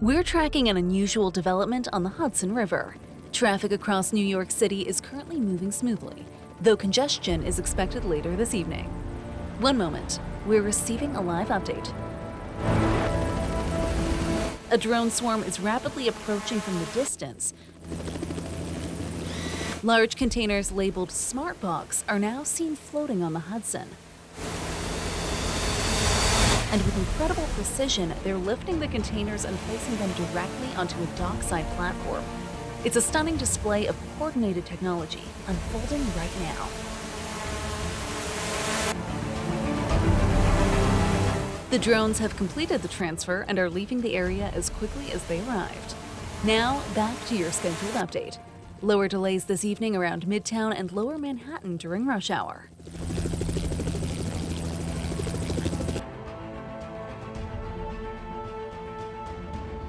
We're tracking an unusual development on the Hudson River. Traffic across New York City is currently moving smoothly, though congestion is expected later this evening. One moment, we're receiving a live update. A drone swarm is rapidly approaching from the distance. Large containers labeled SmartBOX are now seen floating on the Hudson. And with incredible precision, they're lifting the containers and placing them directly onto a dockside platform. It's a stunning display of coordinated technology unfolding right now. The drones have completed the transfer and are leaving the area as quickly as they arrived. Now, back to your scheduled update. Lower delays this evening around Midtown and Lower Manhattan during rush hour.